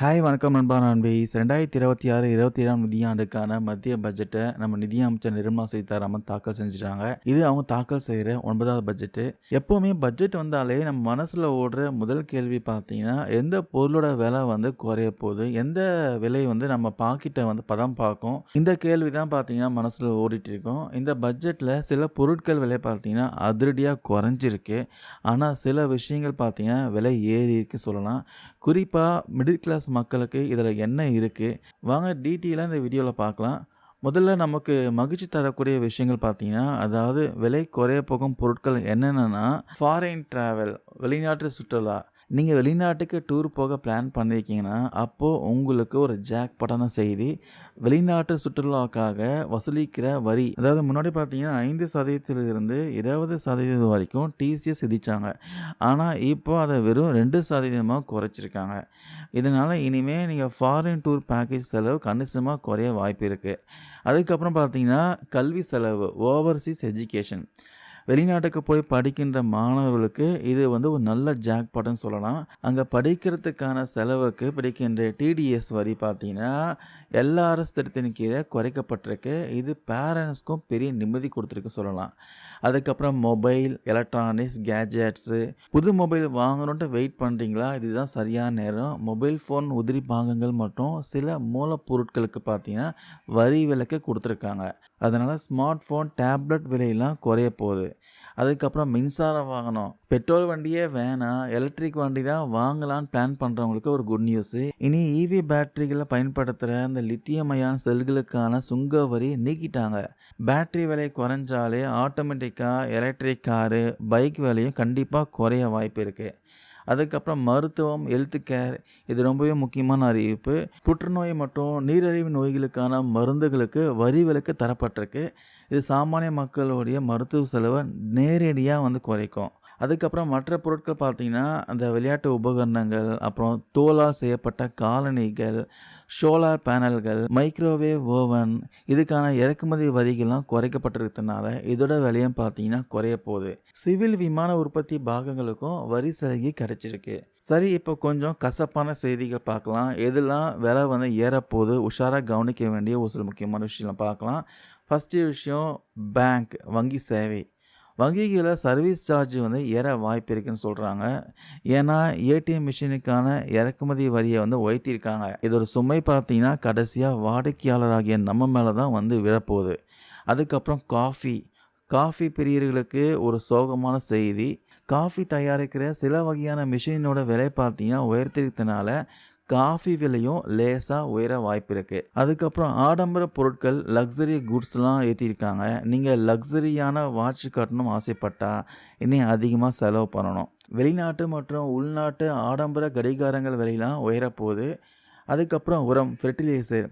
Hi வணக்கம் நண்பா நண்பீஸ் 2026-27ஆம் நிதியாண்டுக்கான மத்திய பட்ஜெட்டை நம்ம நிதியமைச்சர் நிர்மலா சீதாராமன் தாக்கல் செஞ்சுட்டாங்க. இது அவங்க தாக்கல் செய்கிற 9வது பட்ஜெட்டு. எப்போவுமே பட்ஜெட் வந்தாலே நம்ம மனசில் ஓடுற முதல் கேள்வி பார்த்தீங்கன்னா, எந்த பொருளோட விலை வந்து குறைய போகுது, எந்த விலை வந்து நம்ம பாக்கெட்டை வந்து பதம் பார்க்கும், இந்த கேள்வி தான் பார்த்தீங்கன்னா மனசில் ஓடிட்டு இருக்கும். இந்த பட்ஜெட்டில் சில பொருட்கள் விலை பார்த்தீங்கன்னா அதிரடியாக குறைஞ்சிருக்கு. ஆனால் சில விஷயங்கள் பார்த்தீங்கன்னா விலை ஏறி இருக்கு சொல்லலாம். குறிப்பா மிடில் கிளாஸ் மக்களுக்கு இதில என்ன இருக்கு? வாங்க டீட்டெயிலா இந்த வீடியோல பார்க்கலாம். முதல்ல நமக்கு மகிழ்ச்சி தரக்கூடிய விஷயங்கள் பார்த்தீங்கன்னா, அதாவது விலை குறைய போகும் பொருட்கள் என்னென்னன்னா, ஃபாரின் டிராவல் வெளிநாட்டு சுற்றுலா. நீங்க வெளிநாட்டுக்கு டூர் போக பிளான் பண்ணியிருக்கீங்கன்னா, அப்போ உங்களுக்கு ஒரு ஜாக்பாட்டான செய்தி. வெளிநாட்டு சுற்றுலாவுக்காக வசூலிக்கிற வரி, அதாவது முன்னாடி பார்த்தீங்கன்னா 5% 20% வரைக்கும் டிசிஎஸ் விதிச்சாங்க. ஆனா, இப்போ அத வெறும் 2% குறைச்சிருக்காங்க. இதனால இனிமே நீங்க ஃபாரின் டூர் பேக்கேஜ் செலவு கணிசமா குறைய வாய்ப்பு இருக்கு. அதுக்கப்புறம் பார்த்தீங்கன்னா, கல்வி செலவு ஓவர்சீஸ் எஜுகேஷன். வெளிநாட்டுக்கு போய் படிக்கின்ற மாணவர்களுக்கு இது வந்து ஒரு நல்ல ஜாக்பாட்ன்னு சொல்லலாம். அங்க படிக்கிறதுக்கான செலவுக்கு பிடிக்கின்ற டிடிஎஸ் வரி பார்த்தீங்கன்னா, எல்ஆர்எஸ் திட்டத்தின் கீழ குறைக்கப்பட்டிருக்கு. இது பேரண்ட்ஸ்க்கும் பெரிய நிம்மதி குடுத்திருக்கு சொல்லலாம். அதுக்கப்புறம் மொபைல், எலக்ட்ரானிக்ஸ், கேட்ஜெட்ஸு புது மொபைல் வாங்கணுன்ட்டு வெயிட் பண்றீங்களா? இதுதான் சரியான நேரம். மொபைல் ஃபோன் உதிரி பாகங்கள் மற்றும் சில மூலப்பொருட்களுக்கு பார்த்தீங்கன்னா, வரி விலக்கு குடுத்துருக்காங்க. அதனால ஸ்மார்ட் ஃபோன், டேப்லெட் விலையெல்லாம் குறைய போகுது. அதுக்கப்புறம் மின்சார வாகனம். பெட்ரோல் வண்டியே வேணாம், எலக்ட்ரிக் வண்டி தான் வாங்கலான்னு பிளான் பண்றவங்களுக்கு ஒரு குட் நியூஸு. இனி ஈவி பேட்டரிகள பயன்படுத்துற இந்த லித்தியம் அயான் செல்களுக்கான சுங்க வரி நீக்கிட்டாங்க. பேட்டரி விலை குறைஞ்சாலே ஆட்டோமேட்டிக்கா எலக்ட்ரிக் காரு, பைக் விலையும் கண்டிப்பா குறைய வாய்ப்பு இருக்கு. அதுக்கப்புறம் மருத்துவம், ஹெல்த் கேர் இது ரொம்பவே முக்கியமான அறிவிப்பு. புற்றுநோய் மற்றும் நீரிழிவு நோய்களுக்கான மருந்துகளுக்கு வரி விலக்கு தரப்பட்டிருக்கு. இது சாமானிய மக்களுடைய மருத்துவ செலவை நேரடியா வந்து குறைக்கும். அதுக்கப்புறம் மற்ற பொருட்கள் பார்த்தீங்கன்னா, அந்த விளையாட்டு உபகரணங்கள், அப்புறம் தோலால் செய்யப்பட்ட காலணிகள், சோலார் பேனல்கள், மைக்ரோவேவ் ஓவன் இதுக்கான இறக்குமதி வரிகள்லாம் குறைக்கப்பட்டிருக்கிறதுனால, இதோட விலையும் பார்த்தீங்கன்னா குறைய போகுது. சிவில் விமான உற்பத்தி பாகங்களுக்கும் வரி சலுகை கிடைச்சிருக்கு. சரி, இப்போ கொஞ்சம் கசப்பான செய்திகள் பார்க்கலாம். எதெல்லாம் விலை வந்து ஏறப்போகுது, உஷாரா கவனிக்க வேண்டிய ஒரு சில முக்கியமான விஷயம் பார்க்கலாம். ஃபர்ஸ்ட்டு விஷயம் பேங்க், வங்கி சேவை. வங்கிகள சர்வீஸ் சார்ஜ் வந்து ஏற வாய்ப்பு இருக்குன்னு சொல்றாங்க. ஏன்னா, ஏடிஎம் மிஷினுக்கான இறக்குமதி வரிய வந்து உயர்த்தியிருக்காங்க. இதோட சுமை பார்த்தீங்கன்னா, கடைசியா வாடிக்கையாளராகிய நம்ம மேல தான் வந்து விழப்போகுது. அதுக்கப்புறம் காஃபி. காஃபி பிரியர்களுக்கு ஒரு சோகமான செய்தி. காஃபி தயாரிக்கிற சில வகையான மிஷினோட விலை பார்த்தீங்கன்னா உயர்த்திருக்கனால, காஃபி விலையும் லேசா உயர வாய்ப்பு இருக்கு. அதுக்கப்புறம் ஆடம்பர பொருட்கள், லக்ஸரி குட்ஸ்லாம் ஏத்தியிருக்காங்க. நீங்க லக்ஸரியான வாட்ச் கட்டணும்னு ஆசைப்பட்டா, இன்னும் அதிகமா செலவு பண்ணணும். வெளிநாட்டு மற்றும் உள்நாட்டு ஆடம்பர கடிகாரங்கள் விலைலாம் உயரப்போகுது. அதுக்கப்புறம் உரம், ஃபெர்டிலைசர்.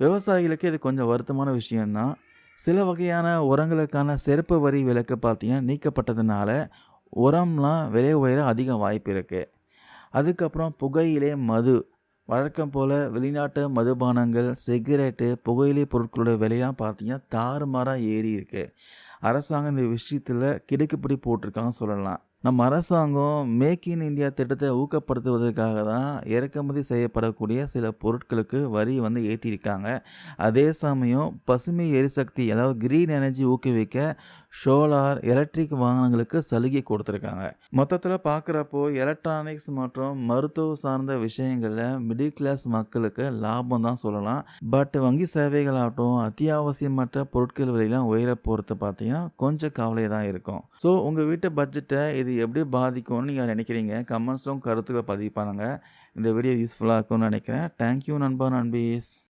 விவசாயிகளுக்கு இது கொஞ்சம் வருத்தமான விஷயம் தான். சில வகையான உரங்களுக்கான சிறப்பு வரி விலக்கு பார்த்தீங்கன்னா நீக்கப்பட்டதுனால, உரம்லாம் விலை உயர அதிக வாய்ப்பு இருக்கு. அதுக்கப்புறம் புகையிலை, மது. வழக்கம் போல வெளிநாட்டு மதுபானங்கள், சிகரெட்டு, புகையிலை பொருட்களோட விலைலாம் பார்த்தீங்கன்னா தாறுமாறா ஏறி இருக்கு. அரசாங்கம் இந்த விஷயத்துல கிடுக்குப்பிடி போட்டிருக்காங்கன்னு சொல்லலாம். நம்ம அரசாங்கம் மேக் இன் இந்தியா திட்டத்தை ஊக்கப்படுத்துவதற்காக தான் இறக்குமதி செய்யப்படக்கூடிய சில பொருட்களுக்கு வரி வந்து ஏற்றிருக்காங்க. அதே சமயம் பசுமை எரிசக்தி, அதாவது கிரீன் எனர்ஜி ஊக்குவிக்க சோலார், எலக்ட்ரிக் வாகனங்களுக்கு சலுகை கொடுத்துருக்காங்க. மொத்தத்தில் பார்க்குறப்போ எலக்ட்ரானிக்ஸ் மற்றும் மருத்துவ சார்ந்த விஷயங்களில் மிடில் கிளாஸ் மக்களுக்கு லாபம் தான் சொல்லலாம். பட் வங்கி சேவைகளாகட்டும், அத்தியாவசியமற்ற பொருட்கள் விலையெல்லாம் உயர போகிறது பார்த்தீங்கன்னா கொஞ்சம் கவலை தான் இருக்கும். ஸோ உங்கள் வீட்டு பட்ஜெட்டை இது எப்படி பாதிக்கும்னு நீங்கள் நினைக்கிறீங்க? கமெண்ட்ஸும் கருத்துக்களை பதிவு பண்ணுங்க. இந்த வீடியோ யூஸ்ஃபுல்லாக இருக்கும்னு நினைக்கிறேன். தேங்க்யூ நண்பா நண்பீஸ்.